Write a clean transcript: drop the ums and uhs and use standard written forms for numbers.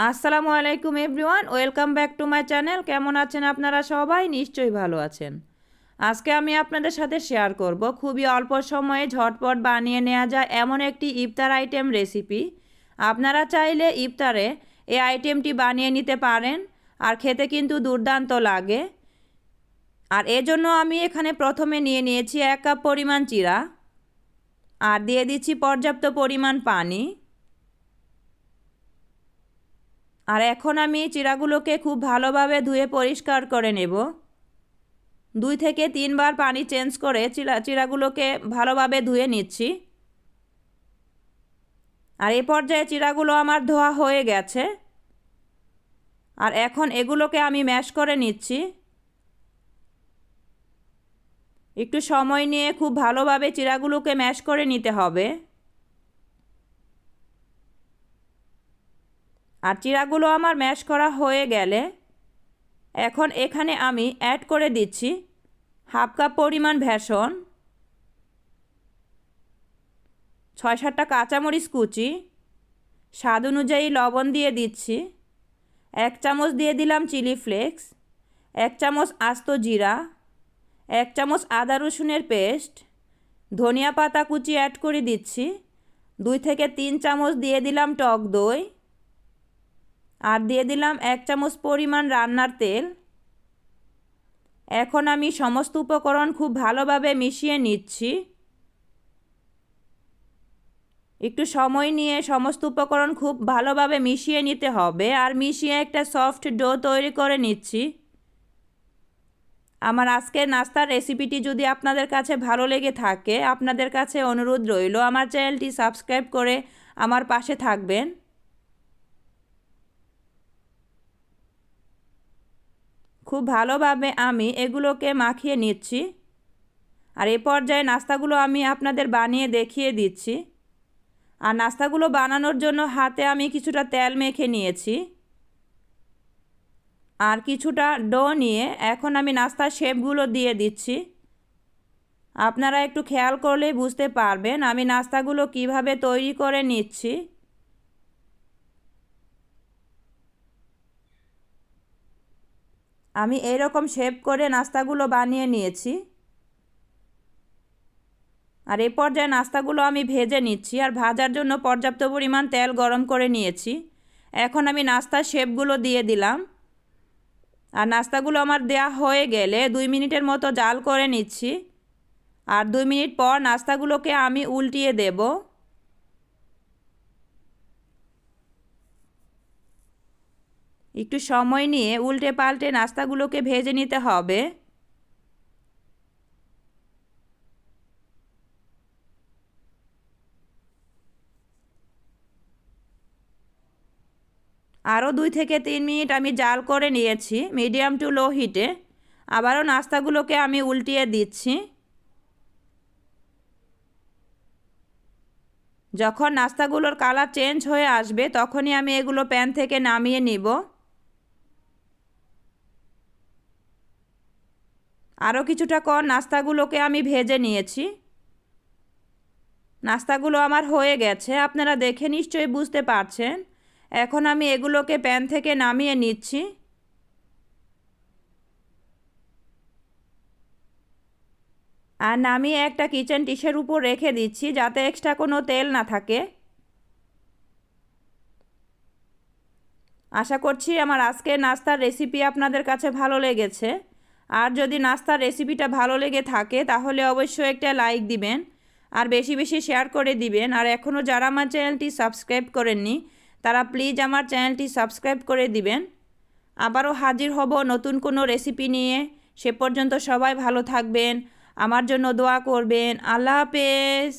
আসসালামু আলাইকুম everyone, welcome back to my channel. কেমন আছেন আপনারা সবাই? নিশ্চয়ই ভালো আছেন। আজকে আমি আপনাদের সাথে শেয়ার করব খুবই অল্প সময়ে ঝটপট বানিয়ে নেওয়া যায় এমন একটি ইফতার আইটেম রেসিপি। আপনারা চাইলে ইফতারে এই আইটেমটি বানিয়ে নিতে পারেন, আর খেতে কিন্তু দুর্দান্ত লাগে। আর এজন্য আমি এখানে প্রথমে নিয়ে নিয়েছি 1 কাপ পরিমাণ চিরা, আর দিয়ে দিচ্ছি পর্যাপ্ত পরিমাণ পানি। আর এখন আমি চিরাগুলোকে খুব ভালোভাবে ধুয়ে পরিষ্কার করে নেব। 2 থেকে 3 বার পানি চেঞ্জ করে চিরাগুলোকে ভালোভাবে ধুয়ে নিচ্ছি। আর এই পর্যায়ে চিরাগুলো আমার ধোয়া হয়ে গেছে। আর এখন এগুলোকে আমি ম্যাশ করে নিচ্ছি। একটু সময় নিয়ে খুব ভালোভাবে চিরাগুলোকে ম্যাশ করে নিতে হবে। আর চিরাগুলো আমার ম্যাশ করা হয়ে গেলে এখন এখানে আমি অ্যাড করে দিচ্ছি 1/2 কাপ পরিমাণ বেসন, 6-7টা কাঁচামরিচ কুচি, স্বাদ অনুযায়ী লবণ দিয়ে দিচ্ছি, 1 চামচ দিয়ে দিলাম চিলি ফ্লেক্স, 1 চামচ আস্ত জিরা, 1 চামচ আদা রসুনের পেস্ট, ধনিয়া পাতা কুচি অ্যাড করে দিচ্ছি, 2 থেকে 3 চামচ দিয়ে দিলাম টক দই, আর দিয়ে দিলাম 1 চামচ পরিমাণ রান্নার তেল। এখন আমি সমস্ত উপকরণ খুব ভালোভাবে মিশিয়ে নিচ্ছি। একটু সময় নিয়ে সমস্ত উপকরণ খুব ভালোভাবে মিশিয়ে নিতে হবে, আর মিশিয়ে একটা সফট ডো তৈরি করে নিচ্ছি। আমার আজকের নাস্তার রেসিপিটি যদি আপনাদের কাছে ভালো লেগে থাকে, আপনাদের কাছে অনুরোধ রইল আমার চ্যানেলটি সাবস্ক্রাইব করে আমার পাশে থাকবেন। খুব ভালোভাবে আমি এগুলোকে মাখিয়ে নিচ্ছি। আর এই পর্যায়ে নাস্তাগুলো আমি আপনাদের বানিয়ে দেখিয়ে দিচ্ছি। আর নাস্তাগুলো বানানোর জন্য হাতে আমি কিছুটা তেল মেখে নিয়েছি, আর কিছুটা ডো নিয়ে এখন আমি নাস্তার শেপগুলো দিয়ে দিচ্ছি। আপনারা একটু খেয়াল করলেই বুঝতে পারবেন আমি নাস্তাগুলো কিভাবে তৈরি করে নিচ্ছি। আমি এইরকম শেপ করে নাস্তাগুলো বানিয়ে নিয়েছি। আর এই পর্যায়ে নাস্তাগুলো আমি ভেজে নিচ্ছি, আর ভাজার জন্য পর্যাপ্ত পরিমাণ তেল গরম করে নিয়েছি। এখন আমি নাস্তার শেপগুলো দিয়ে দিলাম। আর নাস্তাগুলো আমার দেয়া হয়ে গেলে 2 মিনিটের মতো জাল করে নিচ্ছি। আর 2 মিনিট পর নাস্তাগুলোকে আমি উল্টিয়ে দেব। একটু সময় নিয়ে উল্টে পাল্টে নাস্তাগুলোকে ভেজে নিতে হবে। আরও 2 থেকে 3 মিনিট আমি জাল করে নিয়েছি মিডিয়াম টু লো হিটে। আবারও নাস্তাগুলোকে আমি উল্টিয়ে দিচ্ছি। যখন নাস্তাগুলোর কালার চেঞ্জ হয়ে আসবে তখনই আমি এগুলো প্যান থেকে নামিয়ে নিব। আরও কিছুটা কর নাস্তাগুলোকে আমি ভেজে নিয়েছি। নাস্তাগুলো আমার হয়ে গেছে, আপনারা দেখে নিশ্চয়ই বুঝতে পারছেন। এখন আমি এগুলোকে প্যান থেকে নামিয়ে নিচ্ছি। আর নামিয়ে একটা কিচেন ডিশের উপর রেখে দিচ্ছি যাতে এক্সট্রা কোনো তেল না থাকে। আশা করছি আমার আজকের নাস্তার রেসিপি আপনাদের কাছে ভালো লেগেছে। আর যদি নাস্তার রেসিপিটা ভালো লেগে থাকে তাহলে অবশ্যই একটা লাইক দিবেন, আর বেশি বেশি শেয়ার করে দিবেন। আর এখনও যারা আমার চ্যানেলটি সাবস্ক্রাইব করেননি তারা প্লিজ আমার চ্যানেলটি সাবস্ক্রাইব করে দিবেন। আবারও হাজির হব নতুন কোনো রেসিপি নিয়ে। সে পর্যন্ত সবাই ভালো থাকবেন, আমার জন্য দোয়া করবেন। আল্লাহ হাফেজ।